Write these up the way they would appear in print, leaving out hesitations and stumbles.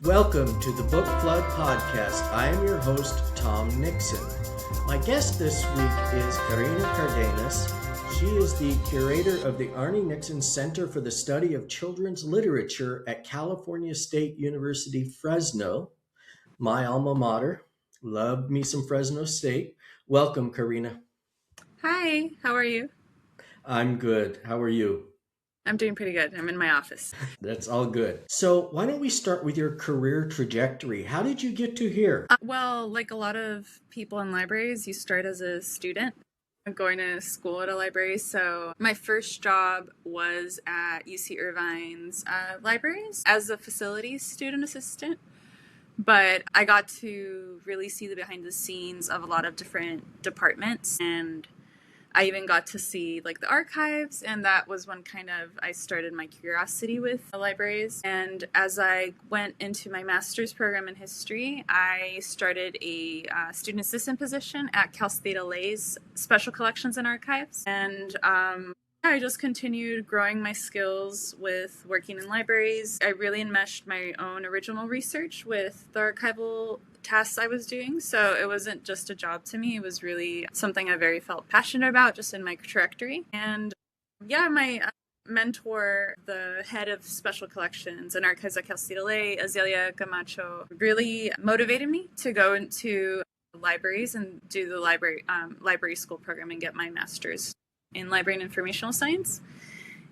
Welcome to the Book Flood Podcast. I am your host, Tom Nixon. My guest this week is Karina Cardenas. She is the curator of the Arne Nixon Center for the Study of Children's Literature at California State University, Fresno, my alma mater. Love me some Fresno State. Welcome, Karina. Hi, how are you? I'm good. How are you? I'm doing pretty good. I'm in my office. That's all good. So why don't we start with your career trajectory? How did you get to here? Well, like a lot of people in libraries, you start as a student. I'm going to school at a library. So my first job was at UC Irvine's libraries as a facilities student assistant. But I got to really see the behind the scenes of a lot of different departments, and I even got to see like the archives, and that was when kind of I started my curiosity with the libraries. And as I went into my master's program in history, I started a student assistant position at Cal State LA's Special Collections and Archives. And I just continued growing my skills with working in libraries. I really enmeshed my own original research with the archival tasks I was doing. So it wasn't just a job to me. It was really something I very felt passionate about just in my trajectory. And yeah, my mentor, the head of special collections and archives at Cal State LA, Azalea Camacho, really motivated me to go into libraries and do the library school program and get my master's in library and informational science.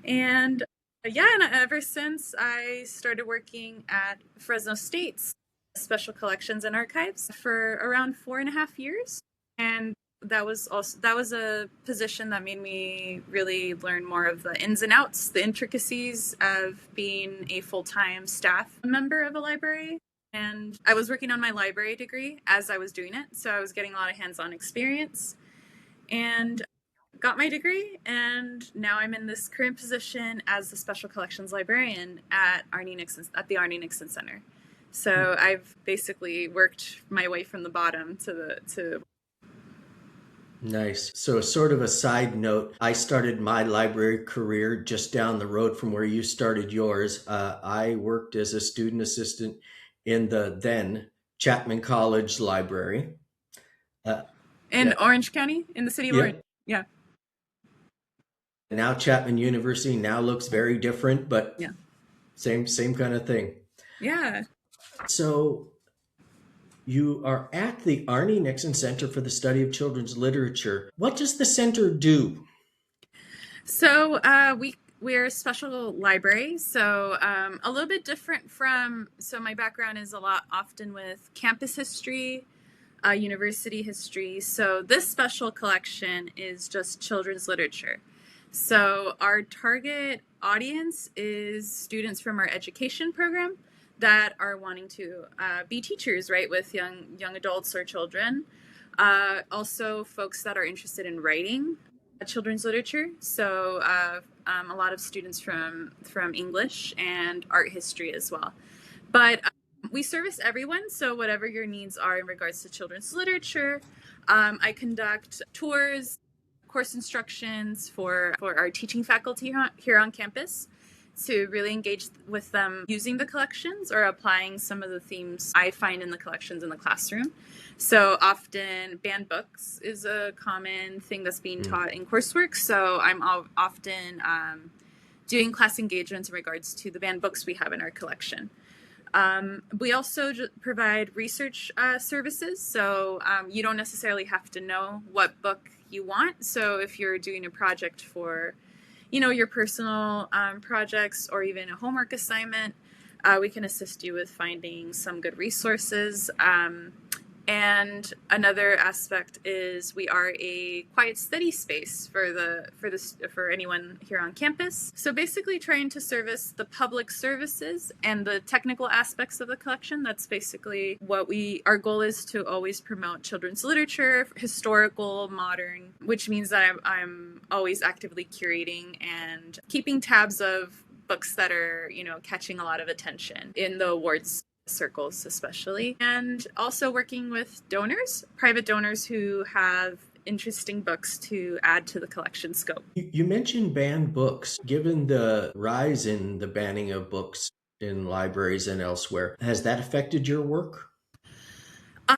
And ever since I started working at Fresno State's Special Collections and Archives for around 4.5 years. And that was a position that made me really learn more of the ins and outs, the intricacies of being a full-time staff member of a library. And I was working on my library degree as I was doing it. So I was getting a lot of hands-on experience and got my degree. And now I'm in this current position as the Special Collections librarian at the Arne Nixon Center. So I've basically worked my way from the bottom to. Nice. So sort of a side note, I started my library career just down the road from where you started yours. I worked as a student assistant in the then Chapman College Library. In Orange County, in the city of Orange. Yeah. Now Chapman University now looks very different, but yeah, same kind of thing. Yeah. So you are at the Arne Nixon Center for the Study of Children's Literature. What does the center do? So we're a special library, so a little bit different so my background is a lot often with campus history, university history. So this special collection is just children's literature. So our target audience is students from our education program that are wanting to be teachers, right, with young adults or children. Also folks that are interested in writing children's literature. So a lot of students from English and art history as well. But we service everyone, so whatever your needs are in regards to children's literature. I conduct tours, course instructions for our teaching faculty here on campus to really engage with them using the collections or applying some of the themes I find in the collections in the classroom. So often banned books is a common thing that's being taught in coursework. So I'm often doing class engagements in regards to the banned books we have in our collection. We also provide research services. So you don't necessarily have to know what book you want. So if you're doing a project for, your personal projects or even a homework assignment, we can assist you with finding some good resources. And another aspect is we are a quiet study space for anyone here on campus. So basically trying to service the public services and the technical aspects of the collection. That's basically what our goal is, to always promote children's literature, historical, modern, which means that I'm always actively curating and keeping tabs of books that are, catching a lot of attention in the awards circles especially, and also working with private donors who have interesting books to add to the collection scope. You mentioned banned books. Given the rise in the banning of books, in libraries and elsewhere. Has that affected your work?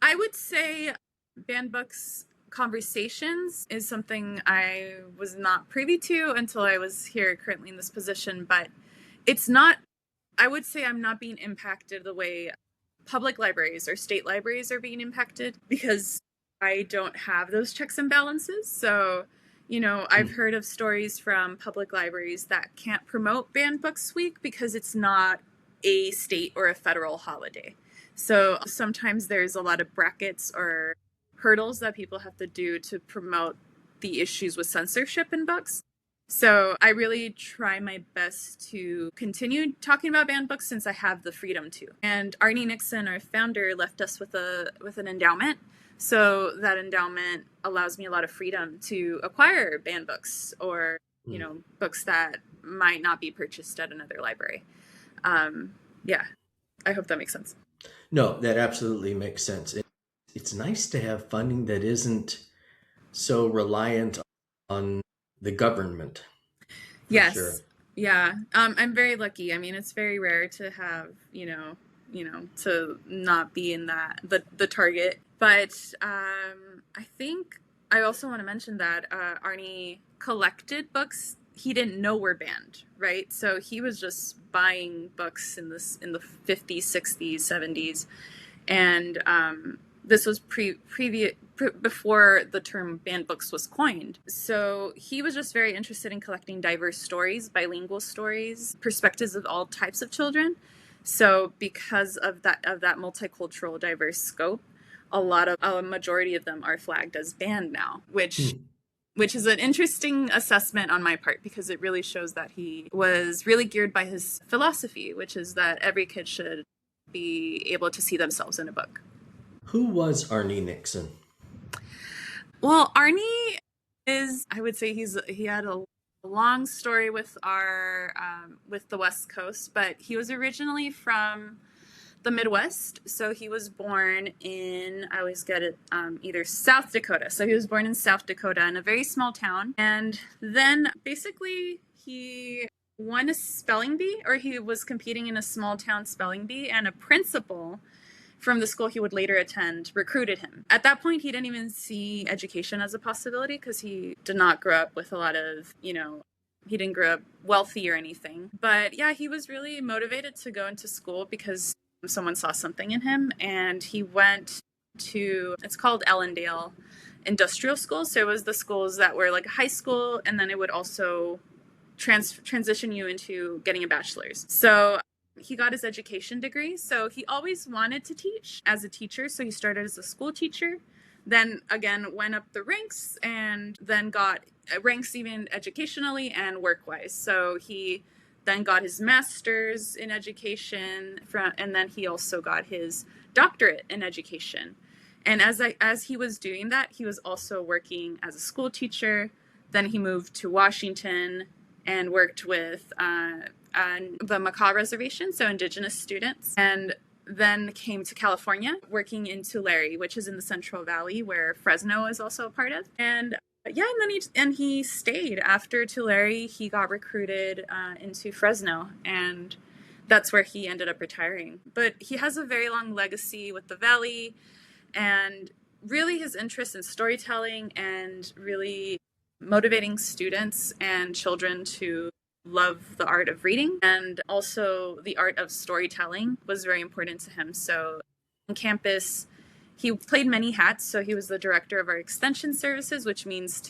I would say banned books conversations is something I was not privy to until I was here currently in this position, but it's not, I would say I'm not being impacted the way public libraries or state libraries are being impacted because I don't have those checks and balances. So, I've heard of stories from public libraries that can't promote Banned Books Week because it's not a state or a federal holiday. So sometimes there's a lot of brackets or hurdles that people have to do to promote the issues with censorship in books. So I really try my best to continue talking about banned books since I have the freedom to. And Arne Nixon, our founder, left us with an endowment. So that endowment allows me a lot of freedom to acquire banned books or, books that might not be purchased at another library. Yeah, I hope that makes sense. No, that absolutely makes sense. It's nice to have funding that isn't so reliant on the government. Yes. Sure. Yeah. I'm very lucky. I mean, it's very rare to have, to not be in the target. But I think I also want to mention that Arne collected books he didn't know were banned, right? So he was just buying books in the 50s, 60s, 70s. And this was before the term banned books was coined. So he was just very interested in collecting diverse stories, bilingual stories, perspectives of all types of children. So because of that multicultural diverse scope, a majority of them are flagged as banned now, which is an interesting assessment on my part because it really shows that he was really geared by his philosophy, which is that every kid should be able to see themselves in a book. Who was Arne Nixon? Well, Arne is, I would say he had a long story with with the West Coast, but he was originally from the Midwest. So he was born in, I always get it, either South Dakota. So he was born in South Dakota in a very small town. And then basically he won a spelling bee, or he was competing in a small town spelling bee, and a principal from the school he would later attend recruited him. At that point, he didn't even see education as a possibility because he did not grow up with a lot of, he didn't grow up wealthy or anything. But yeah, he was really motivated to go into school because someone saw something in him, and he went to, it's called Ellendale Industrial School. So it was the schools that were like high school, and then it would also transition you into getting a bachelor's. So he got his education degree. So he always wanted to teach as a teacher. So he started as a school teacher, then again went up the ranks, and then got ranks even educationally and work-wise. So he then got his master's in education, and then he also got his doctorate in education. And as he was doing that, he was also working as a school teacher. Then he moved to Washington and worked with the Makah Reservation, so indigenous students, and then came to California, working in Tulare, which is in the Central Valley, where Fresno is also a part of. And yeah, and then he stayed after Tulare. He got recruited into Fresno, and that's where he ended up retiring. But he has a very long legacy with the Valley, and really his interest in storytelling and really motivating students and children to love the art of reading and also the art of storytelling was very important to him. So on campus, he played many hats. So he was the director of our extension services, which means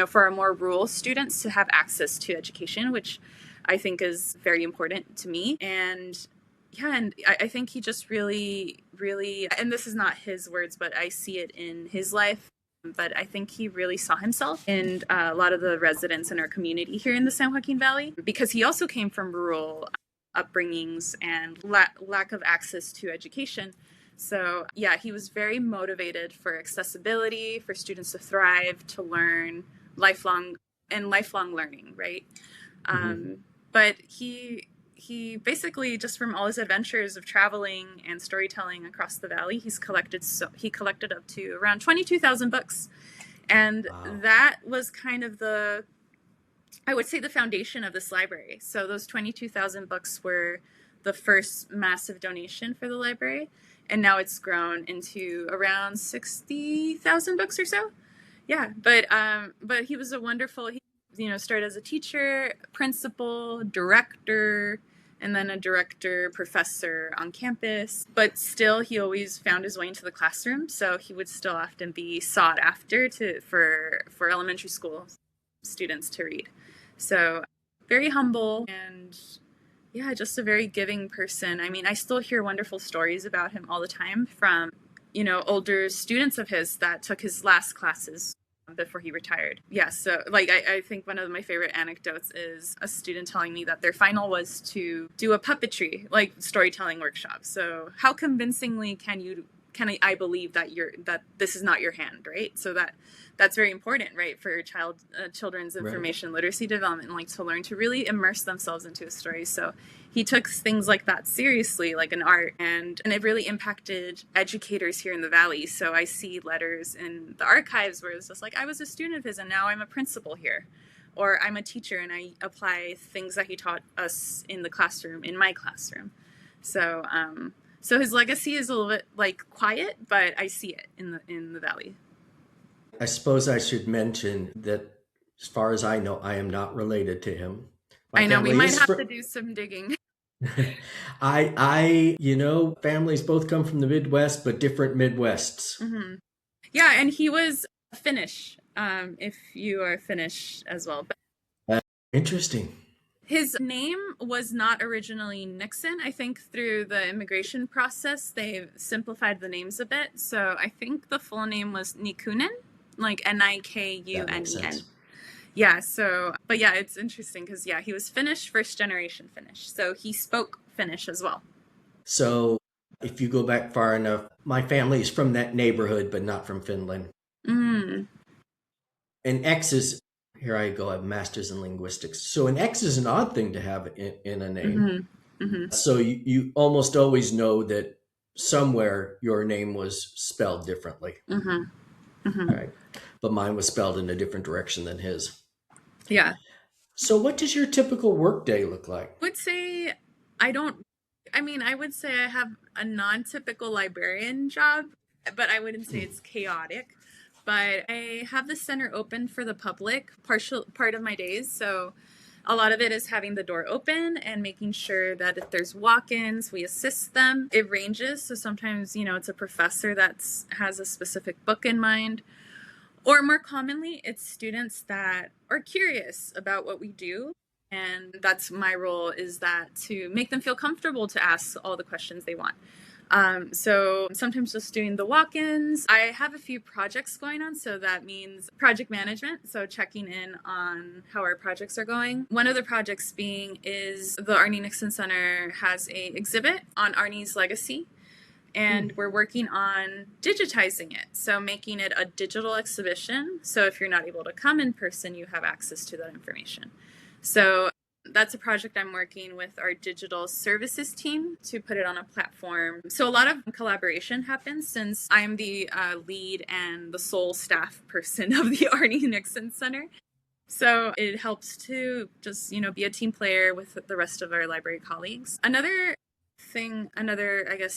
for our more rural students to have access to education, which I think is very important to me. And yeah, and I think he just really, really, and this is not his words, but I see it in his life. But I think he really saw himself in a lot of the residents in our community here in the San Joaquin Valley, because he also came from rural upbringings and lack of access to education. So yeah, he was very motivated for accessibility, for students to thrive, to learn lifelong learning, right? But he basically, just from all his adventures of traveling and storytelling across the valley, he collected up to around 22,000 books. And wow. That was kind of I would say the foundation of this library. So those 22,000 books were the first massive donation for the library. And now it's grown into around 60,000 books or so. Yeah, but he was a wonderful, started as a teacher, principal, director, and then a director professor on campus. But still, he always found his way into the classroom, so he would still often be sought after for elementary school students to read. So very humble and yeah, just a very giving person. I mean, I still hear wonderful stories about him all the time from, older students of his that took his last classes before he retired. Yeah, so I think one of my favorite anecdotes is a student telling me that their final was to do a puppetry, storytelling workshop. So how convincingly can I believe that this is not your hand, right? So that's very important, right, for children's information literacy development, to learn to really immerse themselves into a story. So he took things like that seriously, like an art, and it really impacted educators here in the Valley. So I see letters in the archives where it's just I was a student of his and now I'm a principal here, or I'm a teacher and I apply things that he taught us in the classroom, in my classroom. So his legacy is a little bit quiet, but I see it in the Valley. I suppose I should mention that, as far as I know, I am not related to him. I know we might have to do some digging. Families both come from the Midwest, but different Midwests. Mm-hmm. Yeah, and he was Finnish, if you are Finnish as well. Interesting. His name was not originally Nixon. I think through the immigration process, they've simplified the names a bit. So I think the full name was Nikkunen, Nikunen. Yeah, but yeah, it's interesting because, he was Finnish, first generation Finnish. So he spoke Finnish as well. So if you go back far enough, my family is from that neighborhood, but not from Finland. Mm. And X is, here I go, I have a master's in linguistics. So an X is an odd thing to have in a name. Mm-hmm. Mm-hmm. So you almost always know that somewhere your name was spelled differently. Mm-hmm. Mm-hmm. All right. But mine was spelled in a different direction than his. Yeah. So what does your typical workday look like? I would say I would say I have a non-typical librarian job, but I wouldn't say it's chaotic. But I have the center open for the public part of my days. So a lot of it is having the door open and making sure that if there's walk-ins, we assist them. It ranges. So sometimes, it's a professor that has a specific book in mind. Or more commonly, it's students that are curious about what we do. And that's my role, is that to make them feel comfortable to ask all the questions they want. So sometimes just doing the walk-ins. I have a few projects going on, so that means project management, so checking in on how our projects are going. One of the projects is the Arne Nixon Center has a exhibit on Arne's legacy, and we're working on digitizing it, so making it a digital exhibition. So if you're not able to come in person, you have access to that information. So that's a project I'm working with our digital services team to put it on a platform. So a lot of collaboration happens since I'm the lead and the sole staff person of the Arne Nixon Center. So it helps to just, be a team player with the rest of our library colleagues. Another,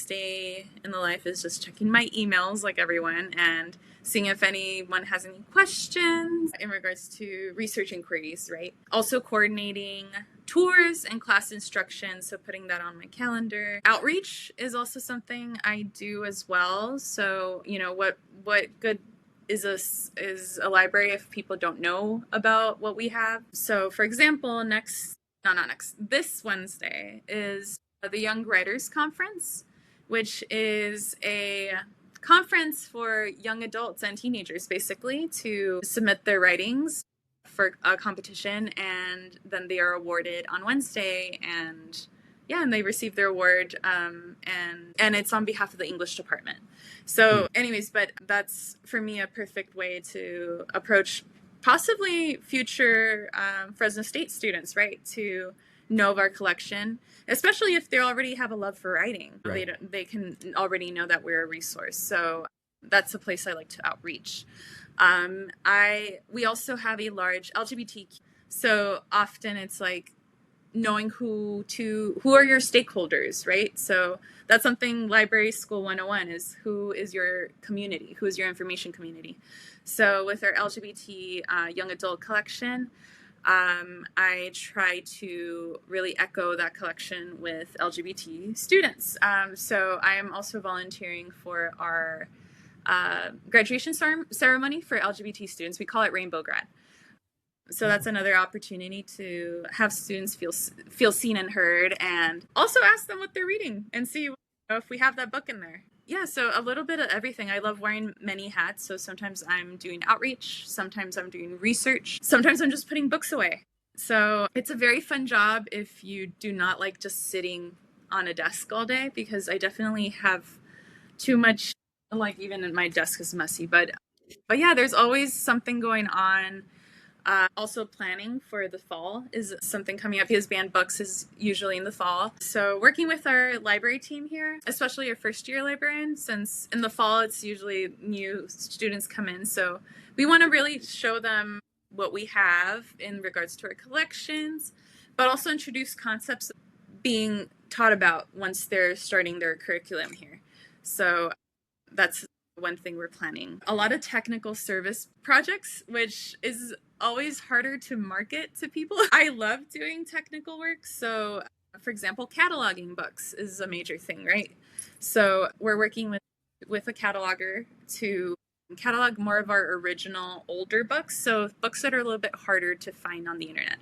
day in the life is just checking my emails like everyone and seeing if anyone has any questions in regards to research inquiries, right? Also coordinating tours and class instruction, so putting that on my calendar. Outreach is also something I do as well. So, what good is a library if people don't know about what we have? So, for example, this Wednesday is the Young Writers Conference, which is a conference for young adults and teenagers, basically, to submit their writings for a competition, and then they are awarded on Wednesday, and they receive their award, and it's on behalf of the English department. So anyways, but that's for me a perfect way to approach possibly future Fresno State students, right, to know of our collection, especially if they already have a love for writing. Right. They can already know that we're a resource. So that's a place I like to outreach. We also have a large LGBTQ. So often it's knowing who are your stakeholders, right? So that's something Library School 101 is, who is your community, who is your information community. So with our LGBT young adult collection, I try to really echo that collection with LGBT students. So I am also volunteering for our graduation ceremony for LGBT students. We call it Rainbow Grad. So that's another opportunity to have students feel seen and heard, and also ask them what they're reading and see if we have that book in there. Yeah, so a little bit of everything. I love wearing many hats. So sometimes I'm doing outreach, sometimes I'm doing research, sometimes I'm just putting books away. So it's a very fun job if you do not like just sitting on a desk all day, because I definitely have too much, like even my desk is messy, but yeah, there's always something going on. Also planning for the fall is something coming up, because banned books is usually in the fall. So working with our library team here, especially our first year librarian, since in the fall it's usually new students come in. So we want to really show them what we have in regards to our collections, but also introduce concepts being taught about once they're starting their curriculum here. So that's one thing we're planning. A lot of technical service projects, which is always harder to market to people. I love doing technical work. So, for example, cataloging books is a major thing, right? So we're working with a cataloger to catalog more of our original older books. So books that are a little bit harder to find on the internet.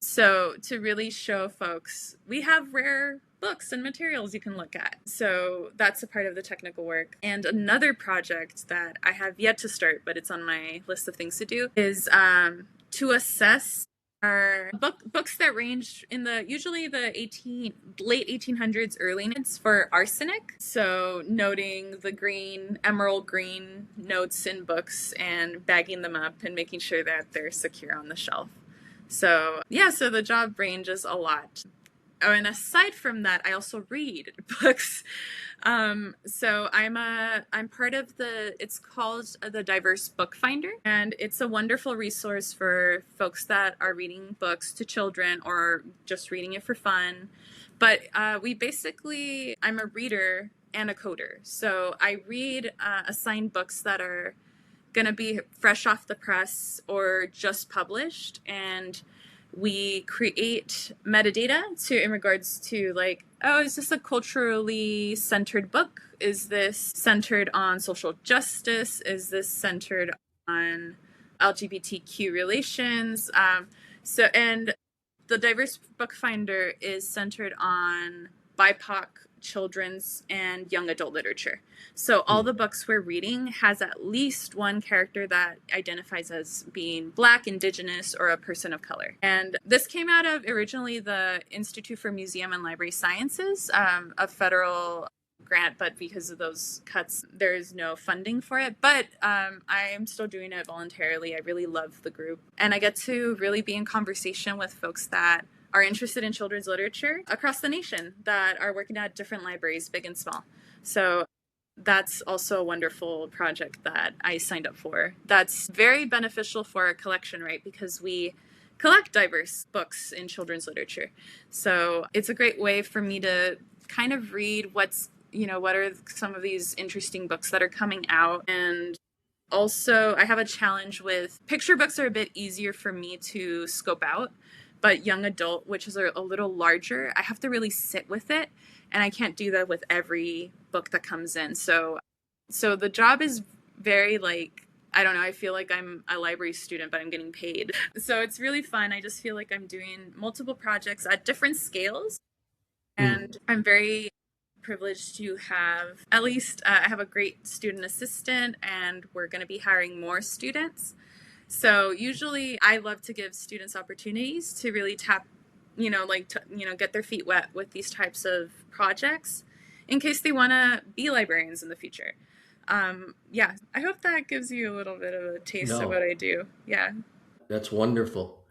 So to really show folks, we have rare books and materials you can look at. So that's a part of the technical work. And another project that I have yet to start, but it's on my list of things to do, is to assess our books that range in usually the late 1800s, early 1900s for arsenic. So noting the emerald green notes in books and bagging them up and making sure that they're secure on the shelf. So yeah, so the job ranges a lot. Oh, and aside from that, I also read books. So I'm part of it's called the Diverse Book Finder, and it's a wonderful resource for folks that are reading books to children or just reading it for fun. But I'm a reader and a coder. So I read assigned books that are going to be fresh off the press or just published, and we create metadata in regards to like, oh, is this a culturally centered book? Is this centered on social justice? Is this centered on LGBTQ relations? And the Diverse Book Finder is centered on BIPOC children's and young adult literature. So all the books we're reading has at least one character that identifies as being Black, Indigenous, or a person of color. And this came out of originally the Institute for Museum and Library Sciences, a federal grant, but because of those cuts, there is no funding for it. But I am still doing it voluntarily. I really love the group, and I get to really be in conversation with folks that are interested in children's literature across the nation that are working at different libraries, big and small. So that's also a wonderful project that I signed up for. That's very beneficial for our collection, right? Because we collect diverse books in children's literature. So it's a great way for me to kind of read what are some of these interesting books that are coming out. And also I have a challenge with picture books are a bit easier for me to scope out. But young adult, which is a little larger, I have to really sit with it. And I can't do that with every book that comes in. So the job is very I don't know, I feel like I'm a library student, but I'm getting paid. So it's really fun. I just feel like I'm doing multiple projects at different scales. And I'm very privileged to have at least, I have a great student assistant, and we're going to be hiring more students. So usually I love to give students opportunities to really get their feet wet with these types of projects in case they want to be librarians in the future. I hope that gives you a little bit of a taste of what I do. Yeah. That's wonderful.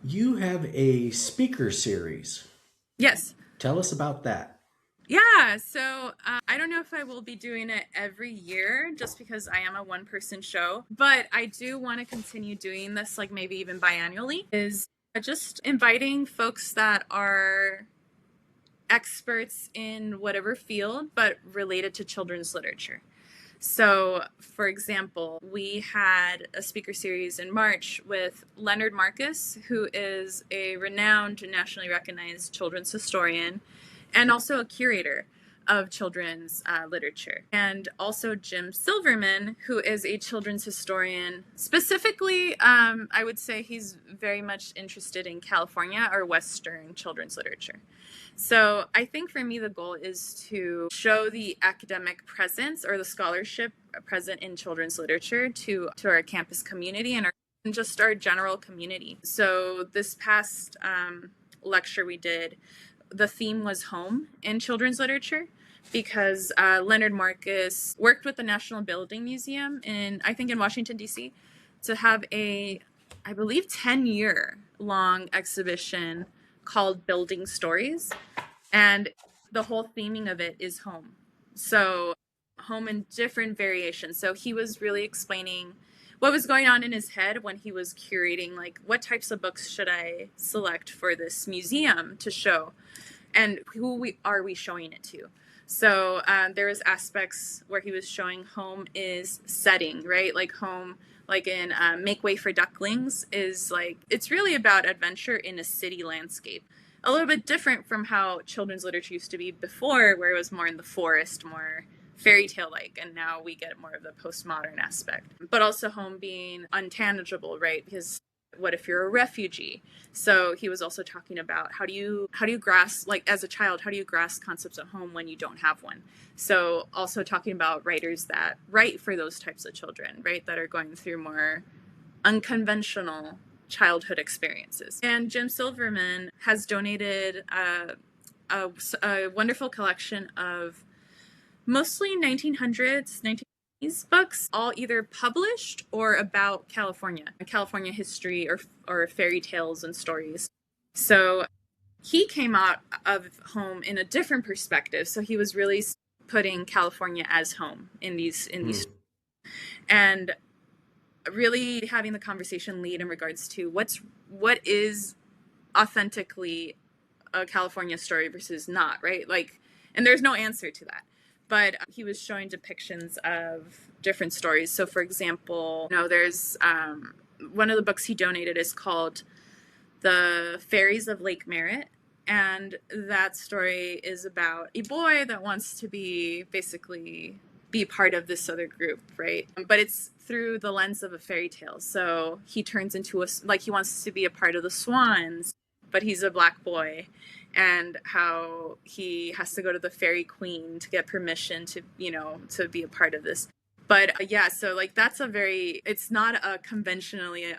You have a speaker series. Yes. Tell us about that. Yeah, so I don't know if I will be doing it every year just because I am a one-person show, but I do want to continue doing this maybe even biannually. Just inviting folks that are experts in whatever field, but related to children's literature. So, for example, we had a speaker series in March with Leonard Marcus, who is a renowned, nationally recognized children's historian and also a curator of children's literature. And also Jim Silverman, who is a children's historian. Specifically, I would say he's very much interested in California or Western children's literature. So I think for me, the goal is to show the academic presence or the scholarship present in children's literature to our campus community and just our general community. So this past lecture we did, the theme was home in children's literature, because Leonard Marcus worked with the National Building Museum in Washington, D.C. to have I believe, 10-year long exhibition called Building Stories. And the whole theming of it is home. So home in different variations. So he was really explaining what was going on in his head when he was curating, like, what types of books should I select for this museum to show? And who are we showing it to? So there was aspects where he was showing home is setting, right? Like home, like in Make Way for Ducklings, is like, it's really about adventure in a city landscape. A little bit different from how children's literature used to be before, where it was more in the forest, more fairy tale-like, and now we get more of the postmodern aspect. But also home being untangible, right? Because what if you're a refugee? So he was also talking about how do you grasp, like as a child, how do you grasp concepts of home when you don't have one? So also talking about writers that write for those types of children, right, that are going through more unconventional childhood experiences. And Jim Silverman has donated a wonderful collection of mostly 1900s, 1980s books, all either published or about California history or fairy tales and stories. So he came out of home in a different perspective. So he was really putting California as home in these and really having the conversation lead in regards to what is authentically a California story versus not, right? Like, and there's no answer to that. But he was showing depictions of different stories. So, for example, there's one of the books he donated is called The Fairies of Lake Merritt. And that story is about a boy that wants to be part of this other group, right? But it's through the lens of a fairy tale. So he turns into he wants to be a part of the swans, but he's a black boy. And how he has to go to the fairy queen to get permission to be a part of this. But so like that's it's not a conventionally,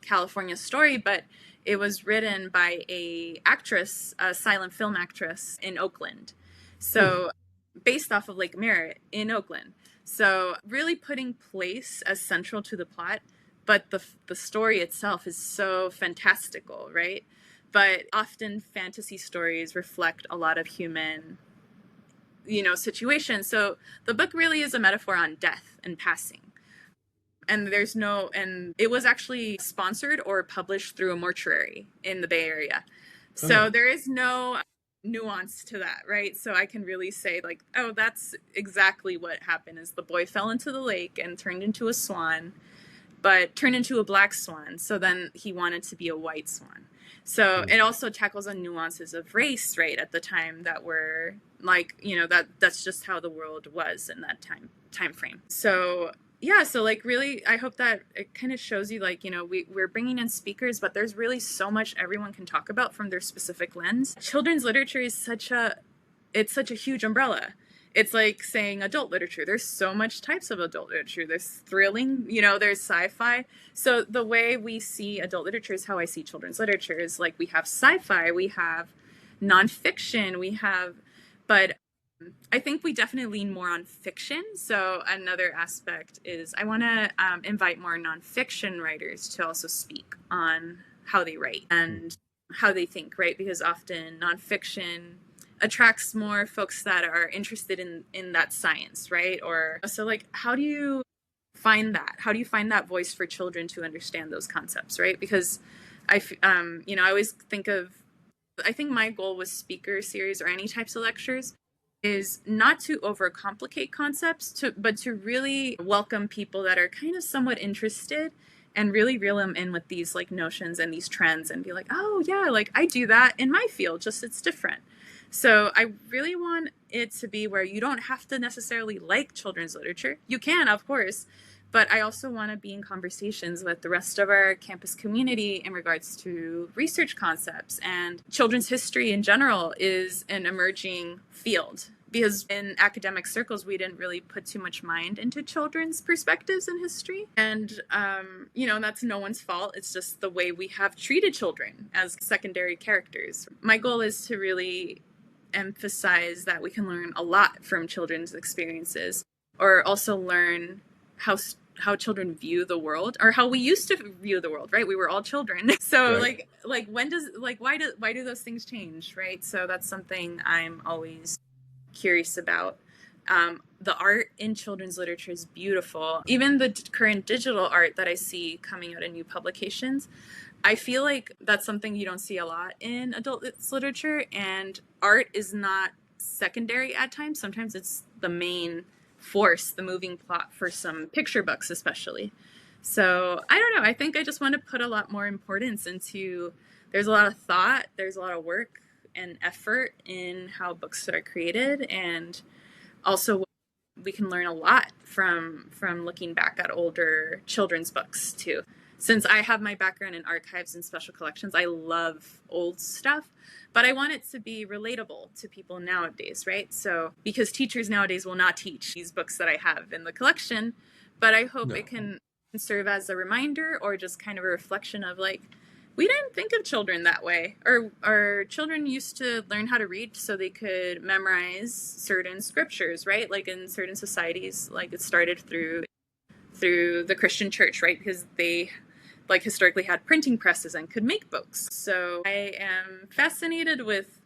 California story, but it was written by a silent film actress in Oakland. So based off of Lake Merritt in Oakland. So really putting place as central to the plot, but the story itself is so fantastical, right? But often fantasy stories reflect a lot of human, situations. So the book really is a metaphor on death and passing. And and it was actually sponsored or published through a mortuary in the Bay Area. So there is no nuance to that, right? So I can really say like, oh, that's exactly what happened is the boy fell into the lake and turned into a swan, but turned into a black swan. So then he wanted to be a white swan. So it also tackles on nuances of race, right, at the time that were like, that's just how the world was in that time frame. So so like really, I hope that it kind of shows you like, we're bringing in speakers, but there's really so much everyone can talk about from their specific lens. Children's literature is such a huge umbrella. It's like saying adult literature. There's so much types of adult literature. There's thrilling, there's sci-fi. So the way we see adult literature is how I see children's literature is like we have sci-fi, we have nonfiction, but I think we definitely lean more on fiction. So another aspect is I want to invite more nonfiction writers to also speak on how they write and how they think, right? Because often nonfiction attracts more folks that are interested in that science, right? Or so like, how do you find that? How do you find that voice for children to understand those concepts, right? Because I always I think my goal with speaker series or any types of lectures is not to overcomplicate concepts, but to really welcome people that are kind of somewhat interested and really reel them in with these like notions and these trends and be like, oh yeah, like I do that in my field, just it's different. So I really want it to be where you don't have to necessarily like children's literature. You can, of course, but I also want to be in conversations with the rest of our campus community in regards to research concepts, and children's history in general is an emerging field. Because in academic circles, we didn't really put too much mind into children's perspectives in history. And, that's no one's fault. It's just the way we have treated children as secondary characters. My goal is to really emphasize that we can learn a lot from children's experiences, or also learn how children view the world, or how we used to view the world, right? We were all children. So right. Why do those things change, right? So that's something I'm always curious about. The art in children's literature is beautiful. Even the current digital art that I see coming out in new publications, I feel like that's something you don't see a lot in adult literature, and art is not secondary at times. Sometimes it's the main force, the moving plot for some picture books especially. So I don't know, I think I just want to put a lot more importance into, there's a lot of thought, there's a lot of work and effort in how books are created, and also we can learn a lot from looking back at older children's books too. Since I have my background in archives and special collections, I love old stuff, but I want it to be relatable to people nowadays, right? So, because teachers nowadays will not teach these books that I have in the collection, but I hope it can serve as a reminder, or just kind of a reflection of like, we didn't think of children that way. Or children used to learn how to read so they could memorize certain scriptures, right? Like in certain societies, like it started through the Christian church, right? Because they like historically had printing presses and could make books. So I am fascinated with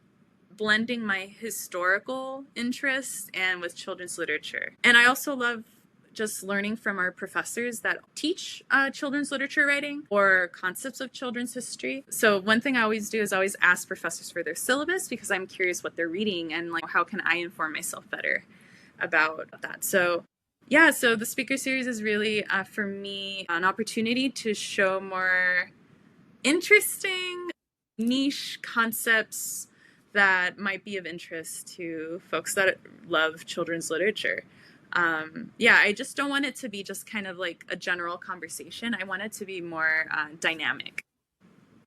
blending my historical interests and with children's literature. And I also love just learning from our professors that teach children's literature writing or concepts of children's history. So one thing I always do is always ask professors for their syllabus, because I'm curious what they're reading and like how can I inform myself better about that. So yeah, so the speaker series is really, for me, an opportunity to show more interesting niche concepts that might be of interest to folks that love children's literature. I just don't want it to be just kind of like a general conversation. I want it to be more dynamic.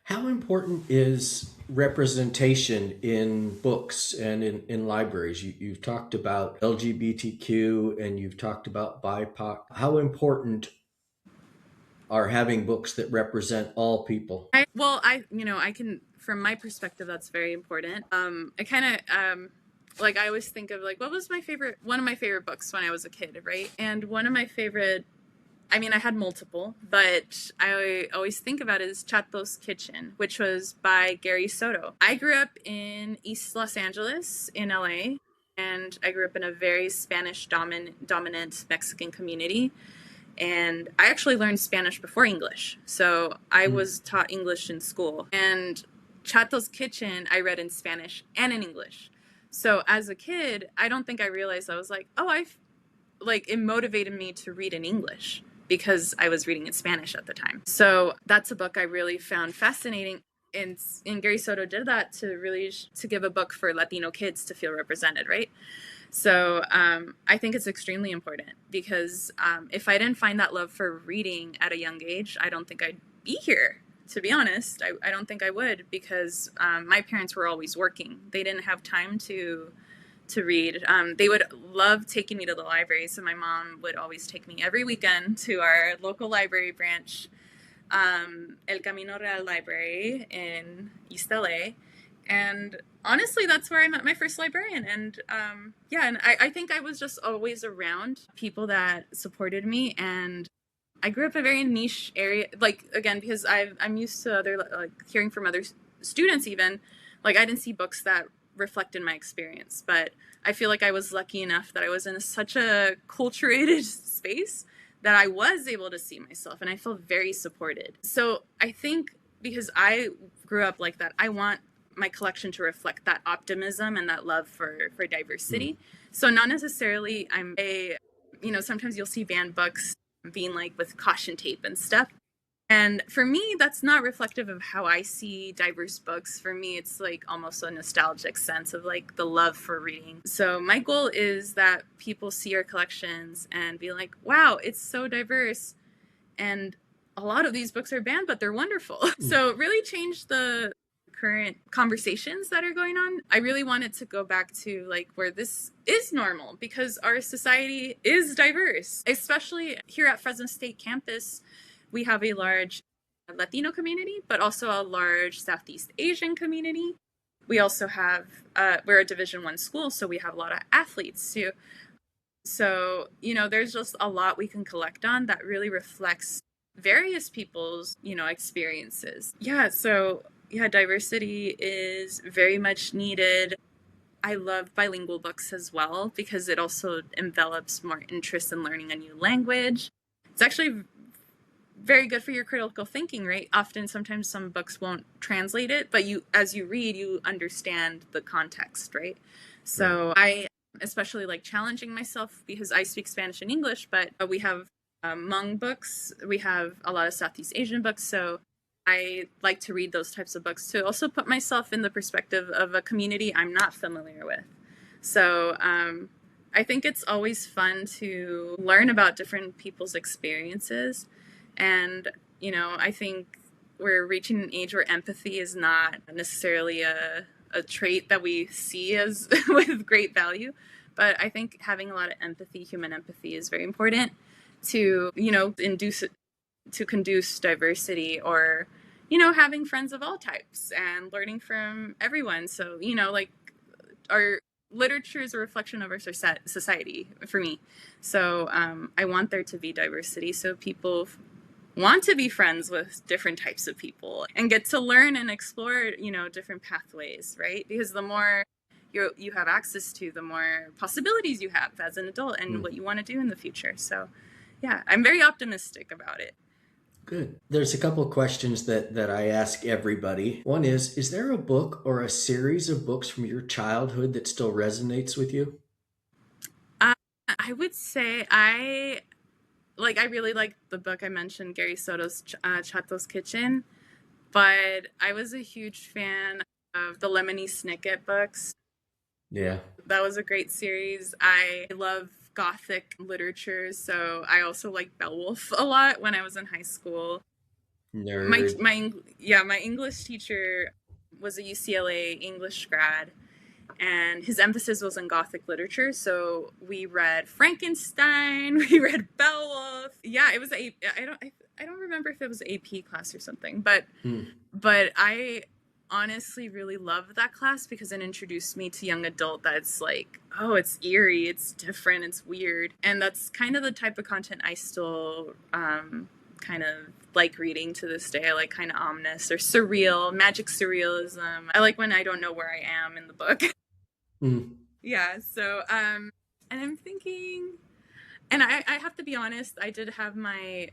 How important is representation in books and in libraries? You've talked about LGBTQ and you've talked about BIPOC. How important are having books that represent all people? I can, from my perspective, that's very important. I kind of, I always think of like, what was one of my favorite books when I was a kid, right? And one of my favorite, I had multiple, but I always think about it as Chato's Kitchen, which was by Gary Soto. I grew up in East Los Angeles in LA, and I grew up in a very Spanish dominant Mexican community. And I actually learned Spanish before English. So I was taught English in school. And Chato's Kitchen, I read in Spanish and in English. So as a kid, I don't think I realized, I was like, it motivated me to read in English because I was reading in Spanish at the time. So that's a book I really found fascinating. And Gary Soto did that to give a book for Latino kids to feel represented, right? So I think it's extremely important because if I didn't find that love for reading at a young age, I don't think I'd be here, to be honest. I don't think I would, because my parents were always working. They didn't have time to read. They would love taking me to the library, so my mom would always take me every weekend to our local library branch, El Camino Real Library in East LA. And honestly, that's where I met my first librarian. And I think I was just always around people that supported me. And I grew up in a very niche area, because I'm used to hearing from other students even. I didn't see books that reflected my experience, but I feel like I was lucky enough that I was in such a culturated space that I was able to see myself, and I felt very supported. So I think because I grew up like that. I want my collection to reflect that optimism and that love for diversity. So not necessarily sometimes you'll see banned books being like with caution tape and stuff. And for me, that's not reflective of how I see diverse books. For me, it's like almost a nostalgic sense of like the love for reading. So my goal is that people see our collections and be like, wow, it's so diverse. And a lot of these books are banned, but they're wonderful. So it really changed the current conversations that are going on. I really wanted to go back to like where this is normal, because our society is diverse, especially here at Fresno State campus. We have a large Latino community, but also a large Southeast Asian community. We also have, we're a Division I school, so we have a lot of athletes too. So, there's just a lot we can collect on that really reflects various people's, experiences. Diversity is very much needed. I love bilingual books as well, because it also envelops more interest in learning a new language. It's actually very good for your critical thinking, right? Sometimes some books won't translate it, but as you read, you understand the context, right? So I especially like challenging myself, because I speak Spanish and English, but we have Hmong books, we have a lot of Southeast Asian books, so I like to read those types of books to also put myself in the perspective of a community I'm not familiar with. So I think it's always fun to learn about different people's experiences. And, I think we're reaching an age where empathy is not necessarily a trait that we see as with great value. But I think having a lot of empathy, human empathy, is very important to, conduce diversity, or, having friends of all types and learning from everyone. So, our literature is a reflection of our society for me. So I want there to be diversity, so people want to be friends with different types of people and get to learn and explore, different pathways, right? Because the more you have access to, the more possibilities you have as an adult and what you want to do in the future. So yeah, I'm very optimistic about it. Good. There's a couple of questions that I ask everybody. One is there a book or a series of books from your childhood that still resonates with you? I would say I really like the book I mentioned, Gary Soto's Chato's Kitchen, but I was a huge fan of the Lemony Snicket books. Yeah. That was a great series. I love Gothic literature, so I also liked Beowulf a lot when I was in high school. Nerd. My English teacher was a UCLA English grad, and his emphasis was on Gothic literature. So we read Frankenstein, we read Beowulf. Yeah, it was I don't remember if it was an AP class or something, but I honestly really loved that class because it introduced me to young adult that's like, oh, it's eerie, it's different, it's weird. And that's kind of the type of content I still kind of like reading to this day. I like kind of ominous or surreal, magic surrealism. I like when I don't know where I am in the book. Yeah, so and I'm thinking, and I have to be honest, I did have my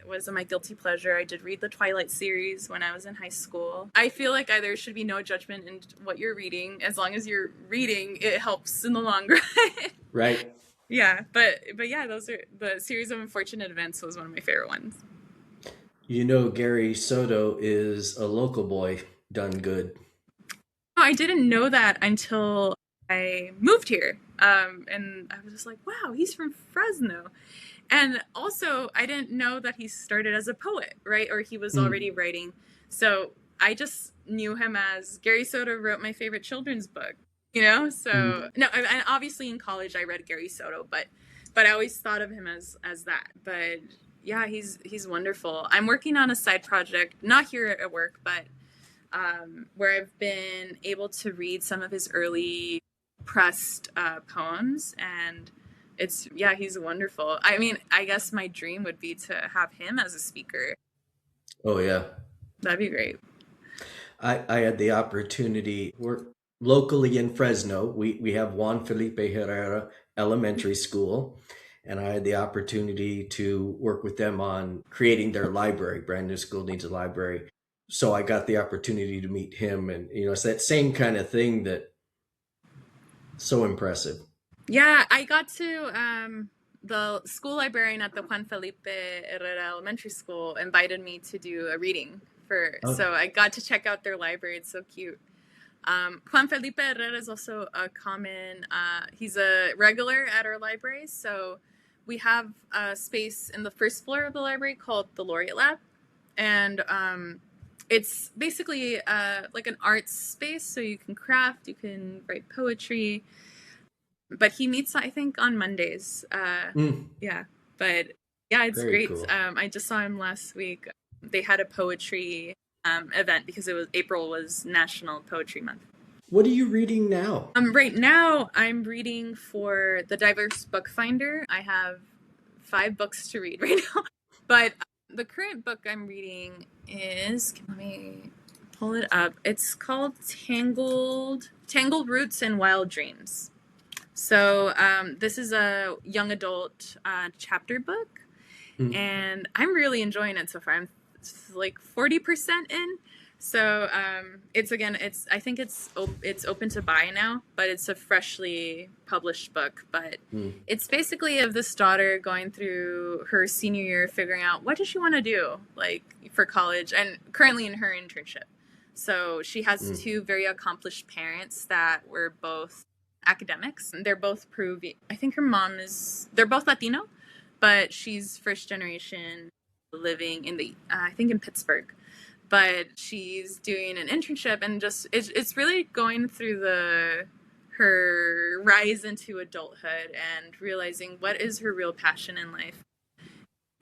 guilty pleasure. I did read the Twilight series when I was in high school. I feel like there should be no judgment in what you're reading. As long as you're reading, it helps in the long run. Right. Yeah, but yeah, those are the series of unfortunate events was one of my favorite ones. Gary Soto is a local boy done good. Oh, I didn't know that until I moved here. And I was just like, wow, he's from Fresno. And also, I didn't know that he started as a poet, right? Or he was already writing. So I just knew him as Gary Soto wrote my favorite children's book, So, no, and obviously in college I read Gary Soto, but I always thought of him as that. But yeah, he's wonderful. I'm working on a side project, not here at work, but where I've been able to read some of his early pressed poems, and he's wonderful. I mean, I guess my dream would be to have him as a speaker. Oh yeah, that'd be great. I had the opportunity work locally in Fresno. We have Juan Felipe Herrera Elementary School, and I had the opportunity to work with them on creating their library. Brand new school needs a library. so I got the opportunity to meet him, and it's that same kind of thing that so impressive. Yeah, I got to the school librarian at the Juan Felipe Herrera Elementary School invited me to do a reading so I got to check out their library. It's so cute. Juan Felipe Herrera is also a common, he's a regular at our library. So we have a space in the first floor of the library called the Laureate Lab. And it's basically like an arts space. So you can craft, you can write poetry. But he meets, I think, on Mondays. Yeah. But yeah, it's Very great. cool. I just saw him last week. They had a poetry event because April was National Poetry Month. What are you reading now? Right now, I'm reading for the Diverse Book Finder. I have 5 books to read right now. But the current book I'm reading is, let me pull it up. It's called Tangled Roots and Wild Dreams. So this is a young adult chapter book, and I'm really enjoying it so far. I'm like 40% in. So I think it's open to buy now, but it's a freshly published book. But it's basically of this daughter going through her senior year, figuring out what does she want to do like for college, and currently in her internship. So she has 2 very accomplished parents that were both academics. They're both Peruvian. I think her mom they're both Latino, but she's first generation living in in Pittsburgh. But she's doing an internship, and just it's really going through her rise into adulthood and realizing what is her real passion in life.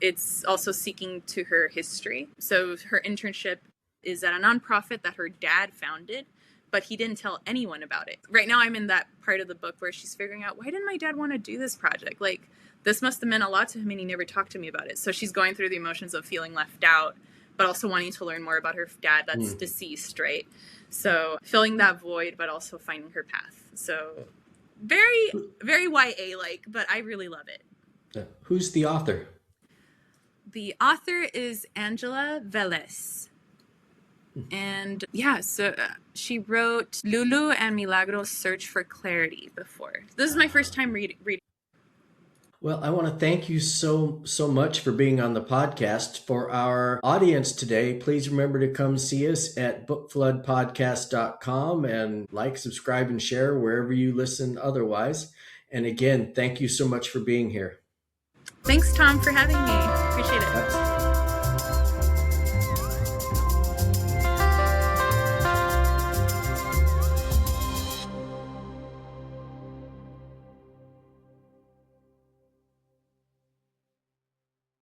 It's also seeking to her history. So her internship is at a nonprofit that her dad founded, but he didn't tell anyone about it. Right now I'm in that part of the book where she's figuring out, why didn't my dad want to do this project? Like, this must have meant a lot to him and he never talked to me about it. So she's going through the emotions of feeling left out, but also wanting to learn more about her dad that's deceased, right? So filling that void, but also finding her path. So very, very YA-like, but I really love it. Who's the author? The author is Angela Velez. And yeah, so she wrote Lulu and Milagros Search for Clarity before. This is my first time reading. Well, I want to thank you so much for being on the podcast. For our audience today, please remember to come see us at BookFloodPodcast.com and like, subscribe, and share wherever you listen otherwise. And again, thank you so much for being here. Thanks, Tom, for having me. Appreciate it.